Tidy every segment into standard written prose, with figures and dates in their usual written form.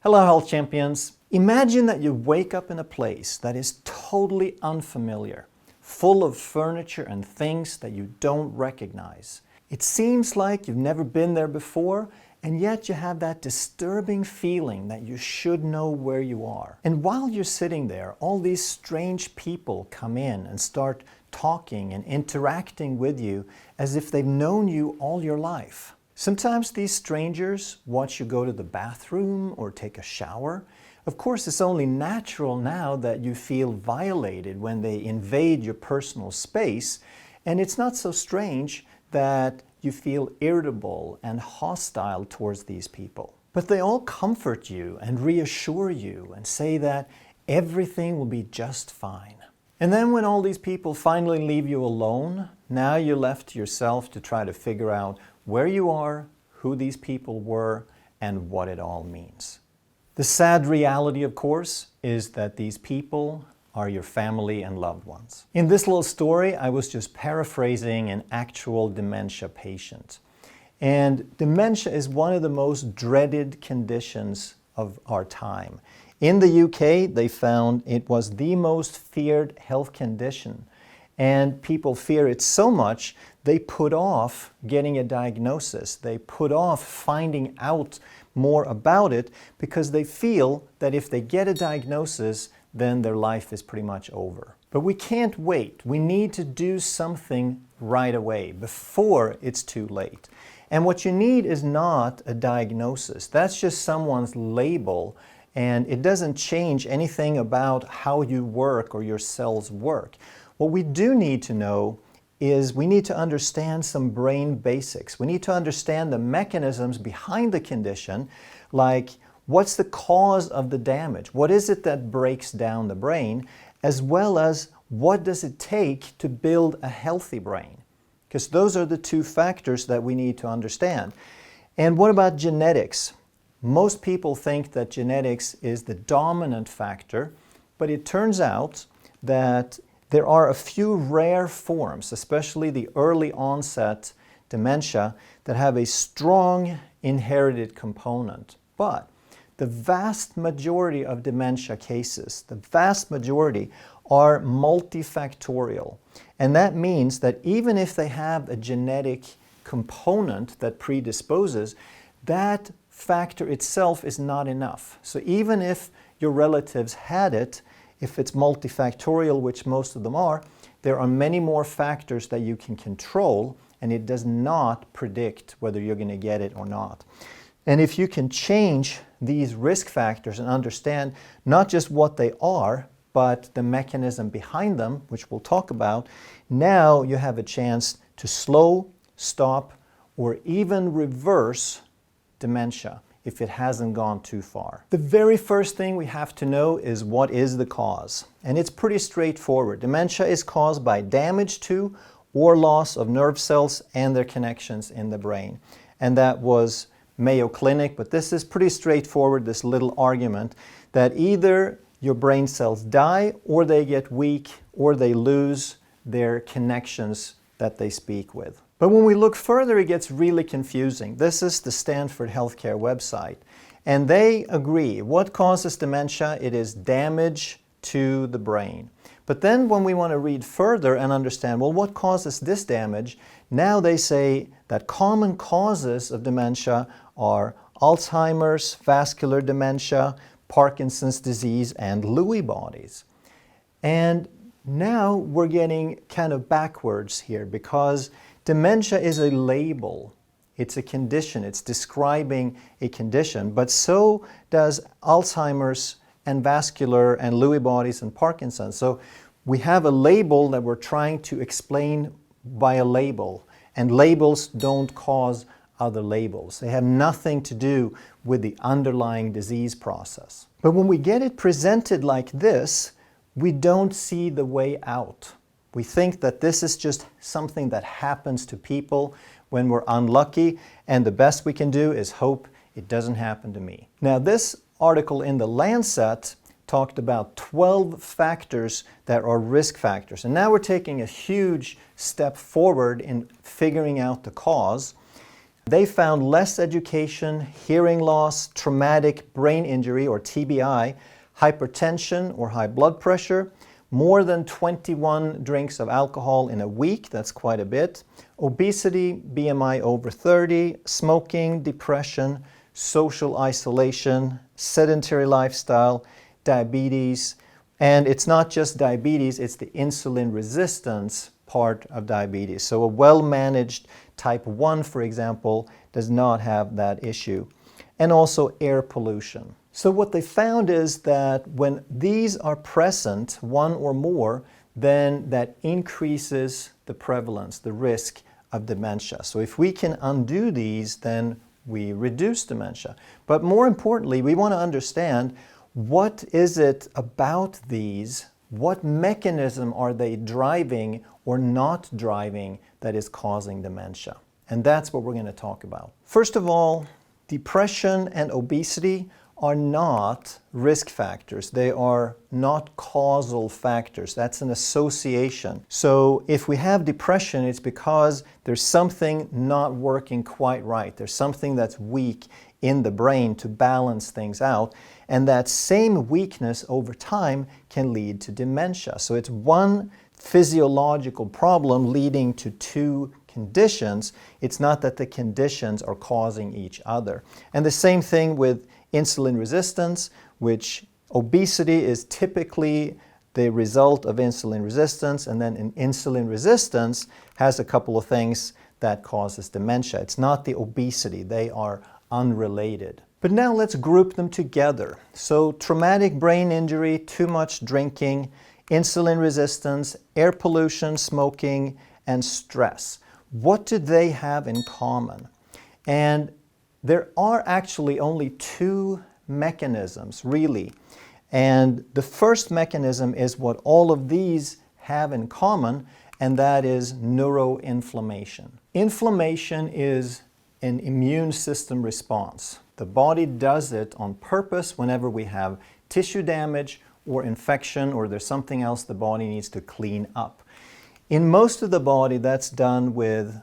Hello, health champions. Imagine that you wake up in a place that is totally unfamiliar, full of furniture and things that you don't recognize. It seems like you've never been there before, and yet you have that disturbing feeling that you should know where you are. And while you're sitting there, all these strange people come in and start talking and interacting with you as if they've known you all your life. Sometimes these strangers watch you go to the bathroom or take a shower. Of course, it's only natural now that you feel violated when they invade your personal space, and it's not so strange that you feel irritable and hostile towards these people. But they all comfort you and reassure you and say that everything will be just fine. And then when all these people finally leave you alone, now you're left to yourself to try to figure out where you are, who these people were, and what it all means. The sad reality, of course, is that these people are your family and loved ones. In this little story, I was just paraphrasing an actual dementia patient. And dementia is one of the most dreaded conditions of our time. In the UK, they found it was the most feared health condition. And people fear it so much, they put off getting a diagnosis. They put off finding out more about it because they feel that if they get a diagnosis, then their life is pretty much over. But we can't wait. We need to do something right away before it's too late. And what you need is not a diagnosis. That's just someone's label, and it doesn't change anything about how you work or your cells work. What we do need to know is we need to understand some brain basics. We need to understand the mechanisms behind the condition, like what's the cause of the damage? What is it that breaks down the brain? As well as what does it take to build a healthy brain? Because those are the two factors that we need to understand. And what about genetics? Most people think that genetics is the dominant factor, but it turns out that there are a few rare forms, especially the early onset dementia, that have a strong inherited component. But the vast majority of dementia cases, the vast majority, are multifactorial. And that means that even if they have a genetic component that predisposes, that factor itself is not enough. So even if your relatives had it, if it's multifactorial, which most of them are, there are many more factors that you can control, and it does not predict whether you're going to get it or not. And if you can change these risk factors and understand not just what they are, but the mechanism behind them, which we'll talk about, now you have a chance to slow, stop, or even reverse dementia if it hasn't gone too far. The very first thing we have to know is what is the cause. And it's pretty straightforward. Dementia is caused by damage to or loss of nerve cells and their connections in the brain. And that was Mayo Clinic, but this is pretty straightforward, this little argument that either your brain cells die or they get weak or they lose their connections that they speak with. But when we look further, it gets really confusing. This is the Stanford Healthcare website, and they agree. What causes dementia? It is damage to the brain. But then when we want to read further and understand, well, what causes this damage? Now they say that common causes of dementia are Alzheimer's, vascular dementia, Parkinson's disease, and Lewy bodies. And now we're getting kind of backwards here because dementia is a label. It's a condition. It's describing a condition. But so does Alzheimer's and vascular and Lewy bodies and Parkinson's. So we have a label that we're trying to explain by a label. And labels don't cause other labels. They have nothing to do with the underlying disease process. But when we get it presented like this, we don't see the way out. We think that this is just something that happens to people when we're unlucky, and the best we can do is hope it doesn't happen to me. Now, this article in the Lancet talked about 12 factors that are risk factors. And now we're taking a huge step forward in figuring out the cause. They found less education, hearing loss, traumatic brain injury or TBI, hypertension or high blood pressure, more than 21 drinks of alcohol in a week, that's quite a bit, obesity, BMI over 30, smoking, depression, social isolation, sedentary lifestyle, diabetes, and it's not just diabetes, it's the insulin resistance part of diabetes. So a well-managed type 1, for example, does not have that issue. And also air pollution. So what they found is that when these are present, one or more, then that increases the prevalence, the risk of dementia. So if we can undo these, then we reduce dementia. But more importantly, we want to understand what is it about these, what mechanism are they driving or not driving that is causing dementia? And that's what we're going to talk about. First of all, depression and obesity are not risk factors. They are not causal factors. That's an association. So if we have depression, it's because there's something not working quite right. There's something that's weak in the brain to balance things out. And that same weakness over time can lead to dementia. So it's one physiological problem leading to two conditions. It's not that the conditions are causing each other. And the same thing with insulin resistance, which obesity is typically the result of insulin resistance, and then insulin resistance has a couple of things that causes dementia. It's not the obesity, they are unrelated. But now let's group them together. So traumatic brain injury, too much drinking, insulin resistance, air pollution, smoking, and stress. What do they have in common? And there are actually only two mechanisms, really. And the first mechanism is what all of these have in common, and that is neuroinflammation. Inflammation is an immune system response. The body does it on purpose whenever we have tissue damage or infection or there's something else the body needs to clean up. In most of the body, that's done with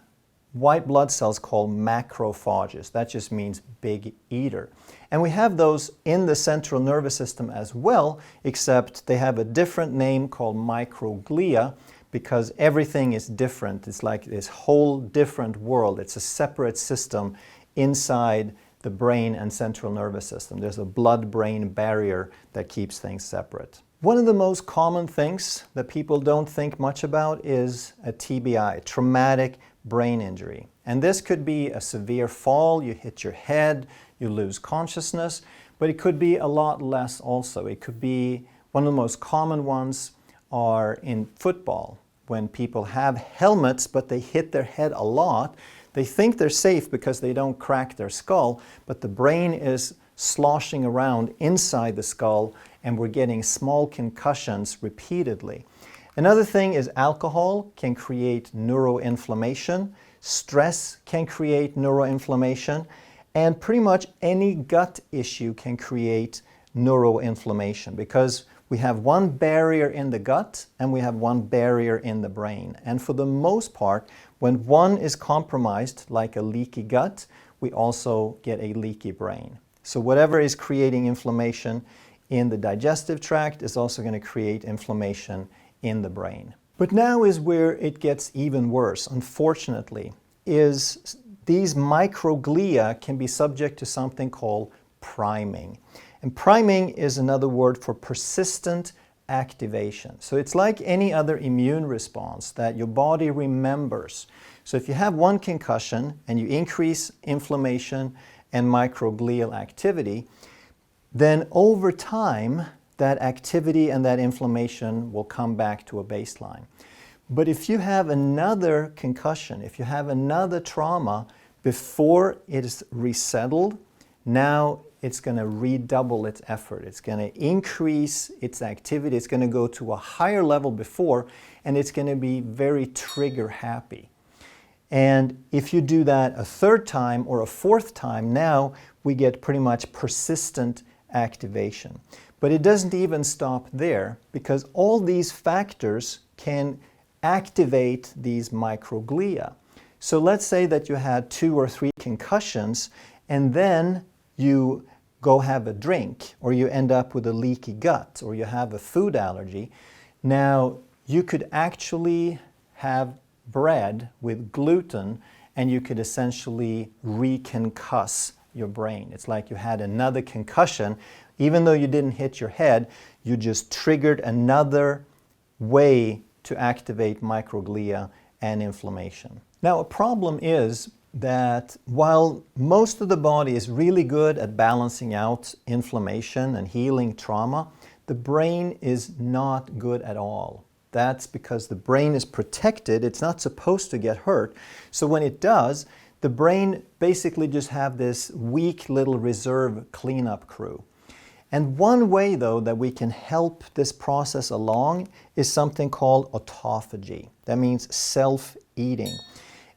white blood cells called macrophages. That just means big eater. And we have those in the central nervous system as well, except they have a different name called microglia because everything is different. It's like this whole different world. It's a separate system inside the brain and central nervous system. There's a blood-brain barrier that keeps things separate. One of the most common things that people don't think much about is a TBI, traumatic brain injury. And this could be a severe fall, you hit your head, you lose consciousness, but it could be a lot less also. It could be, one of the most common ones are in football, when people have helmets but they hit their head a lot. They think they're safe because they don't crack their skull, but the brain is sloshing around inside the skull and we're getting small concussions repeatedly. Another thing is alcohol can create neuroinflammation, stress can create neuroinflammation, and pretty much any gut issue can create neuroinflammation because we have one barrier in the gut and we have one barrier in the brain. And for the most part, when one is compromised, like a leaky gut, we also get a leaky brain. So whatever is creating inflammation in the digestive tract is also going to create inflammation in the brain. But now is where it gets even worse, unfortunately, is these microglia can be subject to something called priming. And priming is another word for persistent activation. So it's like any other immune response that your body remembers. So if you have one concussion and you increase inflammation and microglial activity, then over time, that activity and that inflammation will come back to a baseline. But if you have another concussion, if you have another trauma before it is resettled, now it's going to redouble its effort. It's going to increase its activity. It's going to go to a higher level before, and it's going to be very trigger happy. And if you do that a third time or a fourth time, now we get pretty much persistent activation. But it doesn't even stop there because all these factors can activate these microglia. So let's say that you had 2 or 3 concussions and then you go have a drink, or you end up with a leaky gut, or you have a food allergy. Now, you could actually have bread with gluten and you could essentially reconcuss your brain. It's like you had another concussion. Even though you didn't hit your head, you just triggered another way to activate microglia and inflammation. Now, a problem is that while most of the body is really good at balancing out inflammation and healing trauma, the brain is not good at all. That's because the brain is protected. It's not supposed to get hurt. So when it does, the brain basically just have this weak little reserve cleanup crew. And one way, though, that we can help this process along is something called autophagy. That means self-eating.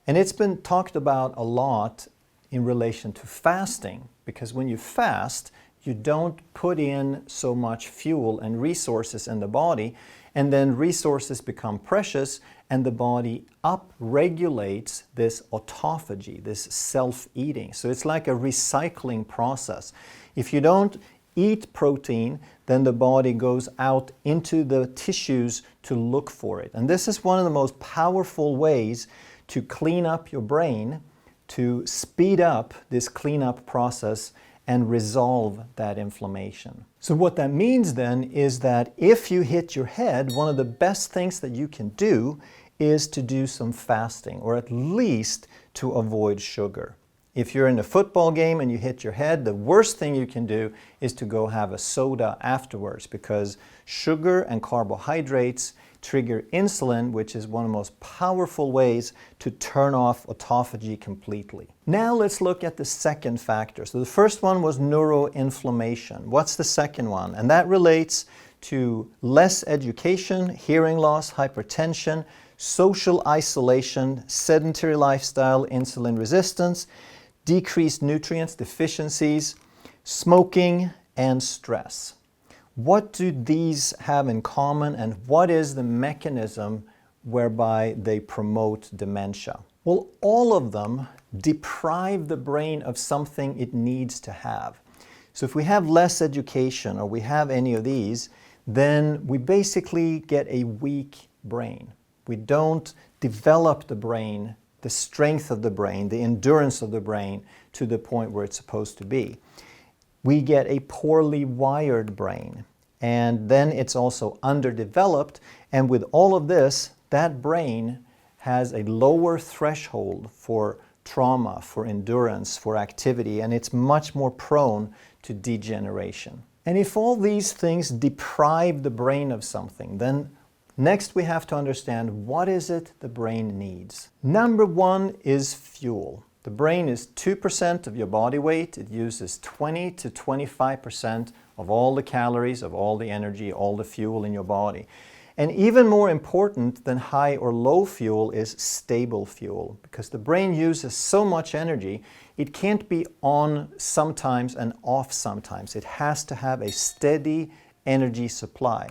And it's been talked about a lot in relation to fasting, because when you fast, you don't put in so much fuel and resources in the body, and then resources become precious, and the body upregulates this autophagy, this self-eating. So it's like a recycling process. If you don't eat protein, then the body goes out into the tissues to look for it. And this is one of the most powerful ways to clean up your brain, to speed up this cleanup process and resolve that inflammation. So what that means then is that if you hit your head, one of the best things that you can do is to do some fasting, or at least to avoid sugar. If you're in a football game and you hit your head, the worst thing you can do is to go have a soda afterwards, because sugar and carbohydrates trigger insulin, which is one of the most powerful ways to turn off autophagy completely. Now let's look at the second factor. So the first one was neuroinflammation. What's the second one? And that relates to less education, hearing loss, hypertension, social isolation, sedentary lifestyle, insulin resistance, decreased nutrients deficiencies, smoking, and stress. What do these have in common, and what is the mechanism whereby they promote dementia? Well, all of them deprive the brain of something it needs to have. So if we have less education, or we have any of these, then we basically get a weak brain. We don't develop the brain, the strength of the brain, the endurance of the brain to the point where it's supposed to be. We get a poorly wired brain, and then it's also underdeveloped, and with all of this, that brain has a lower threshold for trauma, for endurance, for activity, and it's much more prone to degeneration. And if all these things deprive the brain of something, then next we have to understand what is it the brain needs. Number one is fuel. The brain is 2% of your body weight. It uses 20 to 25% of all the calories, of all the energy, all the fuel in your body. And even more important than high or low fuel is stable fuel, because the brain uses so much energy, it can't be on sometimes and off sometimes. It has to have a steady energy supply.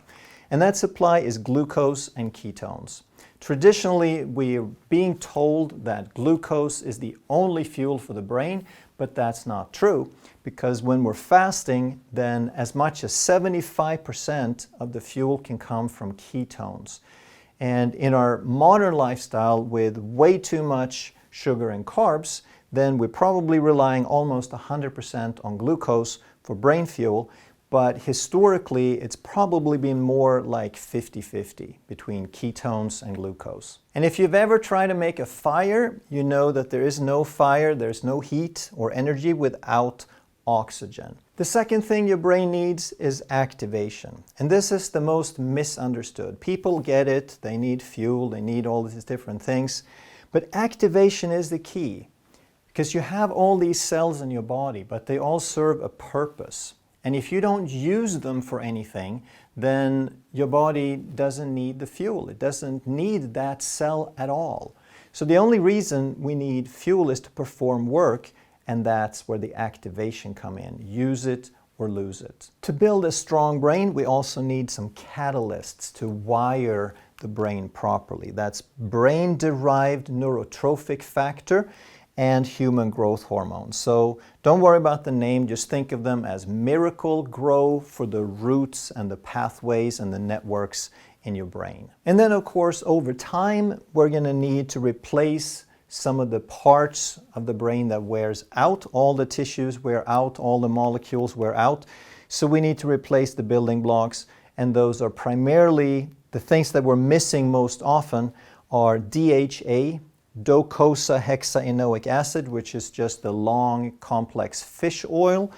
And that supply is glucose and ketones. Traditionally, we're being told that glucose is the only fuel for the brain, but that's not true, because when we're fasting, then as much as 75% of the fuel can come from ketones. And in our modern lifestyle, with way too much sugar and carbs, then we're probably relying almost 100% on glucose for brain fuel. But historically, it's probably been more like 50-50 between ketones and glucose. And if you've ever tried to make a fire, you know that there is no fire, there's no heat or energy without oxygen. The second thing your brain needs is activation. And this is the most misunderstood. People get it, they need fuel, they need all these different things. But activation is the key, because you have all these cells in your body, but they all serve a purpose. And if you don't use them for anything, then your body doesn't need the fuel. It doesn't need that cell at all. So the only reason we need fuel is to perform work, and that's where the activation come in. Use it or lose it. To build a strong brain, we also need some catalysts to wire the brain properly. That's brain-derived neurotrophic factor and human growth hormone. So don't worry about the name, just think of them as Miracle-Gro for the roots and the pathways and the networks in your brain. And then of course over time we're going to need to replace some of the parts of the brain that wears out. All the tissues wear out, all the molecules wear out. So we need to replace the building blocks, and those are primarily the things that we're missing most often are DHA, docosahexaenoic acid, which is just the long complex fish oil,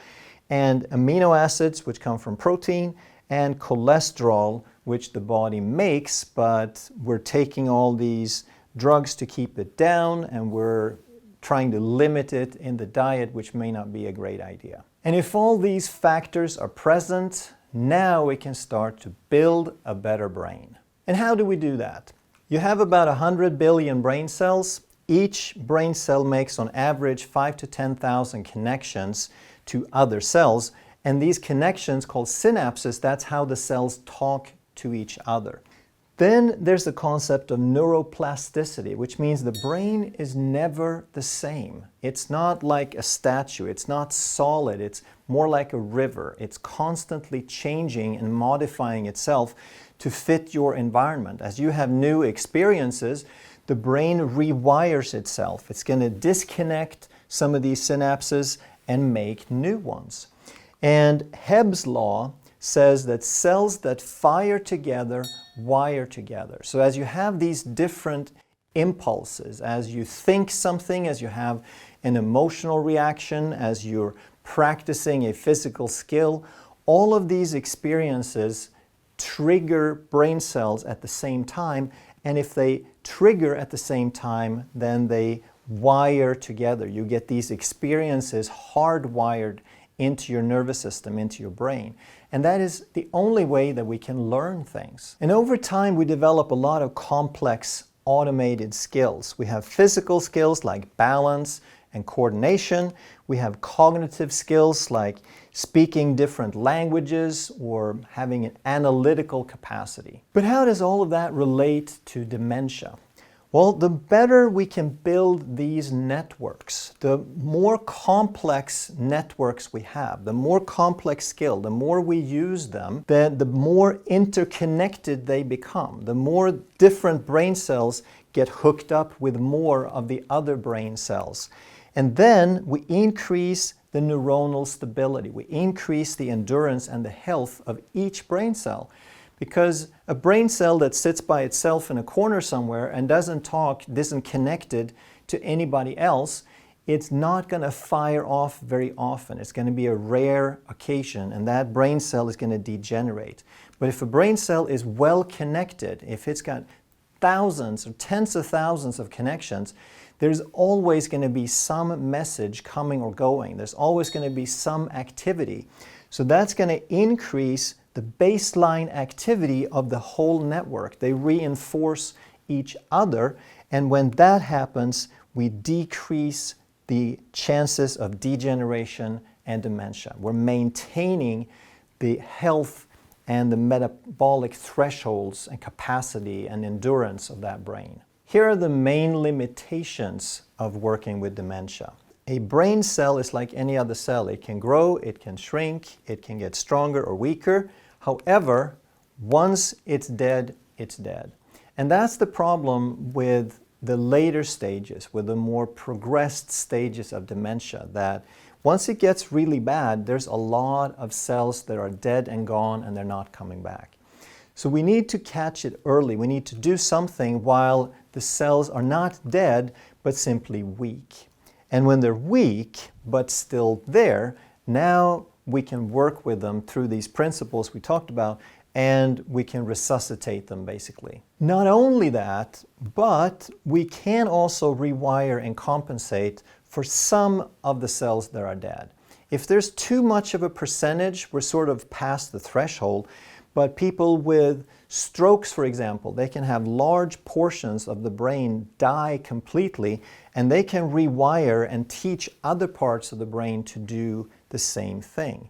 and amino acids, which come from protein, and cholesterol, which the body makes, but we're taking all these drugs to keep it down, and we're trying to limit it in the diet, which may not be a great idea. And if all these factors are present, now we can start to build a better brain. And how do we do that? You have about 100 billion brain cells. Each brain cell makes on average 5,000 to 10,000 connections to other cells. And these connections, called synapses, that's how the cells talk to each other. Then there's the concept of neuroplasticity, which means the brain is never the same. It's not like a statue, it's not solid, it's more like a river. It's constantly changing and modifying itself to fit your environment. As you have new experiences, the brain rewires itself. It's going to disconnect some of these synapses and make new ones. And Hebb's law says that cells that fire together wire together. So as you have these different impulses, as you think something, as you have an emotional reaction, as you're practicing a physical skill, all of these experiences trigger brain cells at the same time, and if they trigger at the same time, then they wire together. You get these experiences hardwired into your nervous system, into your brain. And that is the only way that we can learn things. And over time, we develop a lot of complex automated skills. We have physical skills like balance and coordination. We have cognitive skills like speaking different languages or having an analytical capacity. But how does all of that relate to dementia? Well, the better we can build these networks, the more complex networks we have, the more complex skill, the more we use them, then the more interconnected they become. The more different brain cells get hooked up with more of the other brain cells. And then we increase the neuronal stability. We increase the endurance and the health of each brain cell. Because a brain cell that sits by itself in a corner somewhere and doesn't talk, isn't connected to anybody else, it's not going to fire off very often. It's going to be a rare occasion, and that brain cell is going to degenerate. But if a brain cell is well connected, if it's got thousands or tens of thousands of connections, there's always going to be some message coming or going. There's always going to be some activity. So that's going to increase the baseline activity of the whole network. They reinforce each other, and when that happens, we decrease the chances of degeneration and dementia. We're maintaining the health and the metabolic thresholds and capacity and endurance of that brain. Here are the main limitations of working with dementia. A brain cell is like any other cell. It can grow, it can shrink, it can get stronger or weaker. However, once it's dead, it's dead. And that's the problem with the later stages, with the more progressed stages of dementia, that once it gets really bad, there's a lot of cells that are dead and gone and they're not coming back. So we need to catch it early. We need to do something while the cells are not dead, but simply weak. And when they're weak, but still there, now we can work with them through these principles we talked about, and we can resuscitate them basically. Not only that, but we can also rewire and compensate for some of the cells that are dead. If there's too much of a percentage, we're sort of past the threshold, but people with strokes, for example, they can have large portions of the brain die completely, and they can rewire and teach other parts of the brain to do the same thing.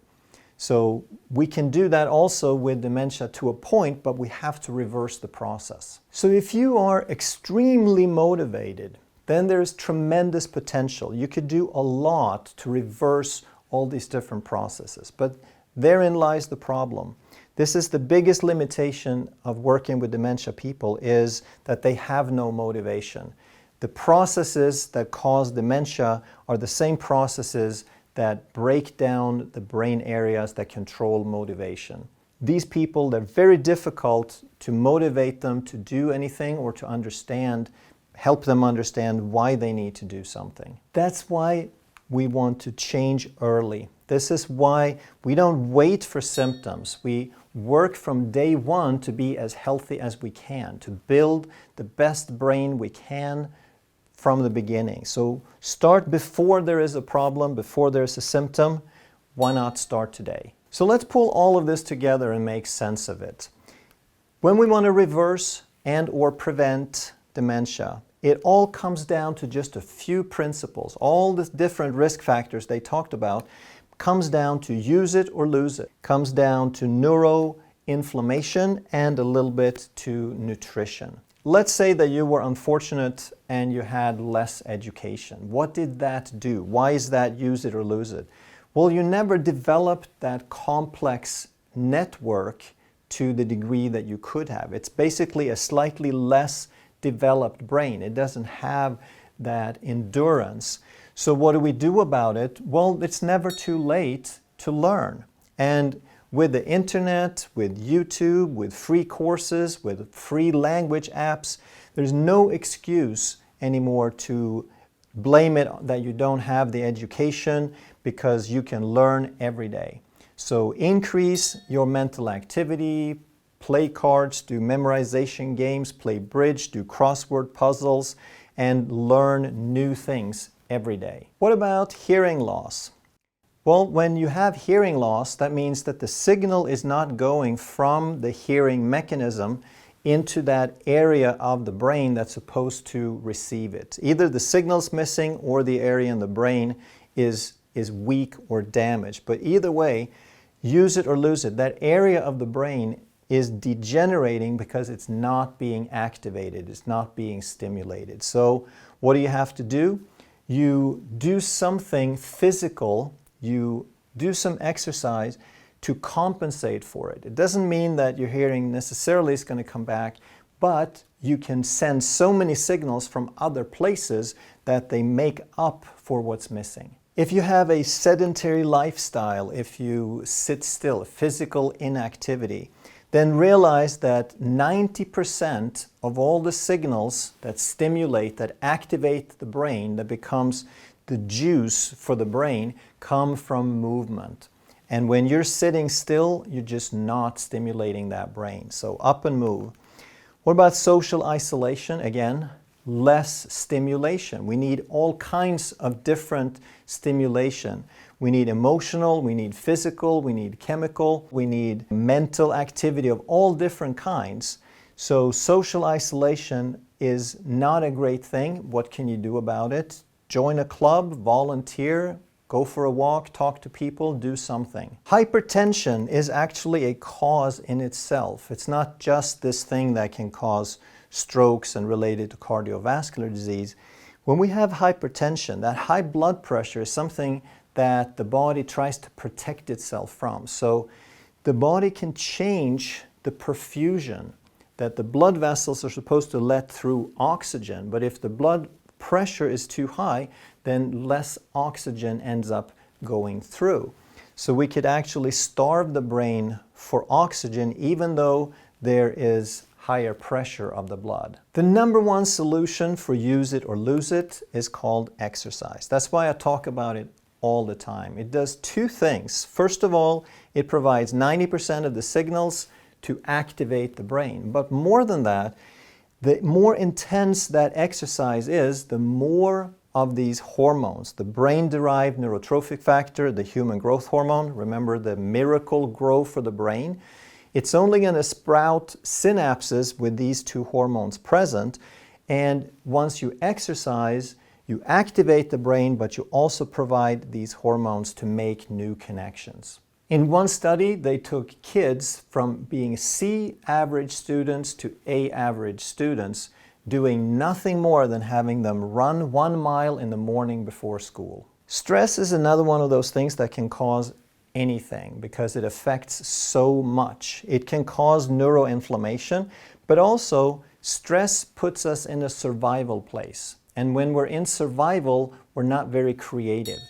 So we can do that also with dementia to a point, but we have to reverse the process. So if you are extremely motivated, then there's tremendous potential. You could do a lot to reverse all these different processes, but therein lies the problem. This is the biggest limitation of working with dementia people, is that they have no motivation. The processes that cause dementia are the same processes that break down the brain areas that control motivation. These people, they're very difficult to motivate them to do anything or to understand, help them understand why they need to do something. That's why we want to change early. This is why we don't wait for symptoms. We work from day one to be as healthy as we can, to build the best brain we can from the beginning. So start before there is a problem, before there's a symptom. Why not start today? So let's pull all of this together and make sense of it. When we want to reverse and or prevent dementia, it all comes down to just a few principles. All the different risk factors they talked about comes down to use it or lose it. Comes down to neuroinflammation and a little bit to nutrition. Let's say that you were unfortunate and you had less education. What did that do? Why is that use it or lose it? Well, you never developed that complex network to the degree that you could have. It's basically a slightly less developed brain. It doesn't have that endurance. So what do we do about it? Well, it's never too late to learn. And with the internet, with YouTube, with free courses, with free language apps, there's no excuse anymore to blame it that you don't have the education, because you can learn every day. So increase your mental activity, play cards, do memorization games, play bridge, do crossword puzzles, and learn new things every day. What about hearing loss? Well, when you have hearing loss, that means that the signal is not going from the hearing mechanism into that area of the brain that's supposed to receive it. Either the signal's missing or the area in the brain is weak or damaged. But either way, use it or lose it. That area of the brain is degenerating because it's not being activated, it's not being stimulated. So what do you have to do? You do something physical, you do some exercise to compensate for it. It doesn't mean that your hearing necessarily is going to come back, but you can send so many signals from other places that they make up for what's missing. If you have a sedentary lifestyle, if you sit still, physical inactivity, then realize that 90% of all the signals that stimulate, that activate the brain, that becomes the juice for the brain, come from movement. And when you're sitting still, you're just not stimulating that brain. So up and move. What about social isolation? Again, less stimulation. We need all kinds of different stimulation. We need emotional, we need physical, we need chemical, we need mental activity of all different kinds. So social isolation is not a great thing. What can you do about it? Join a club, volunteer, go for a walk, talk to people, do something. Hypertension is actually a cause in itself. It's not just this thing that can cause strokes and related to cardiovascular disease. When we have hypertension, that high blood pressure is something that the body tries to protect itself from. So the body can change the perfusion, that the blood vessels are supposed to let through oxygen, but if the blood pressure is too high, then less oxygen ends up going through. So we could actually starve the brain for oxygen even though there is higher pressure of the blood. The number one solution for use it or lose it is called exercise. That's why I talk about it all the time. It does two things. First of all, it provides 90% of the signals to activate the brain. But more than that, the more intense that exercise is, the more of these hormones, the brain-derived neurotrophic factor, the human growth hormone, remember the miracle grow for the brain, it's only going to sprout synapses with these two hormones present. And once you exercise, you activate the brain, but you also provide these hormones to make new connections. In one study, they took kids from being C average students to A average students, doing nothing more than having them run 1 mile in the morning before school. Stress is another one of those things that can cause anything because it affects so much. It can cause neuroinflammation, but also stress puts us in a survival place. And when we're in survival, we're not very creative.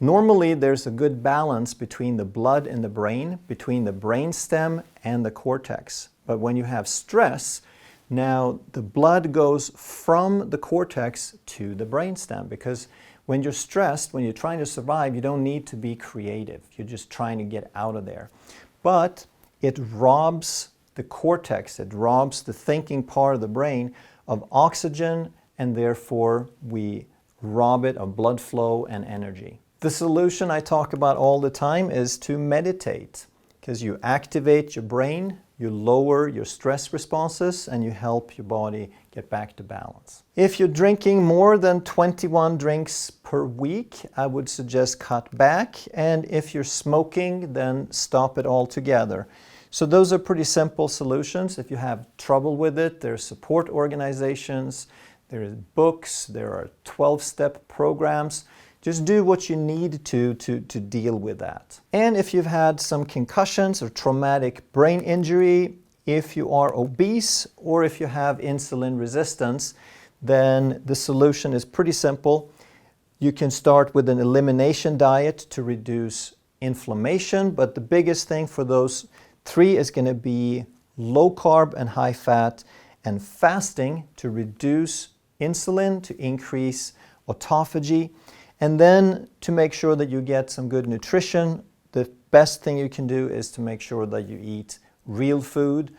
Normally, there's a good balance between the blood and the brain, between the brainstem and the cortex. But when you have stress, now the blood goes from the cortex to the brainstem, because when you're stressed, when you're trying to survive, you don't need to be creative. You're just trying to get out of there. But it robs the cortex, it robs the thinking part of the brain of oxygen, and therefore we rob it of blood flow and energy. The solution I talk about all the time is to meditate, because you activate your brain, you lower your stress responses, and you help your body get back to balance. If you're drinking more than 21 drinks per week, I would suggest cut back, and if you're smoking, then stop it altogether. So those are pretty simple solutions. If you have trouble with it, there are support organizations, there are books, there are 12-step programs. Just do what you need to deal with that. And if you've had some concussions or traumatic brain injury, if you are obese, or if you have insulin resistance, then the solution is pretty simple. You can start with an elimination diet to reduce inflammation, but the biggest thing for those 3 is going to be low carb and high fat, and fasting to reduce insulin, to increase autophagy. And then to make sure that you get some good nutrition, the best thing you can do is to make sure that you eat real food.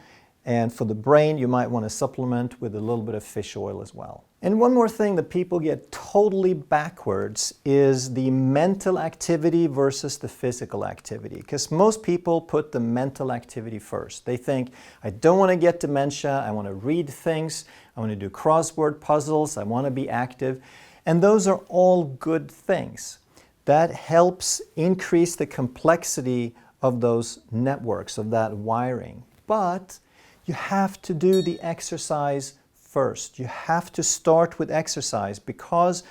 And for the brain, you might want to supplement with a little bit of fish oil as well. And one more thing that people get totally backwards is the mental activity versus the physical activity. Because most people put the mental activity first. They think, I don't want to get dementia, I want to read things, I want to do crossword puzzles, I want to be active. And those are all good things. That helps increase the complexity of those networks, of that wiring. But you have to do the exercise first. You have to start with exercise, because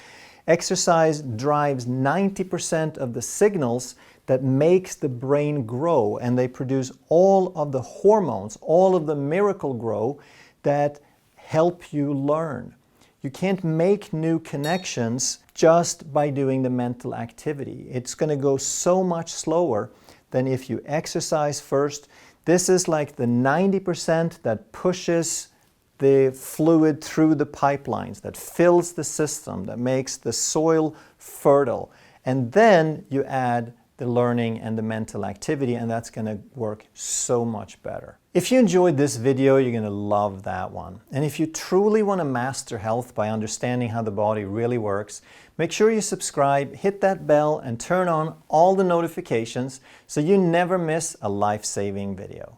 exercise drives 90% of the signals that makes the brain grow, and they produce all of the hormones, all of the miracle grow that help you learn. You can't make new connections just by doing the mental activity. It's going to go so much slower than if you exercise first. This is like the 90% that pushes the fluid through the pipelines, that fills the system, that makes the soil fertile. And then you add the learning and the mental activity, and that's going to work so much better. If you enjoyed this video, you're going to love that one. And if you truly want to master health by understanding how the body really works, make sure you subscribe, hit that bell, and turn on all the notifications so you never miss a life-saving video.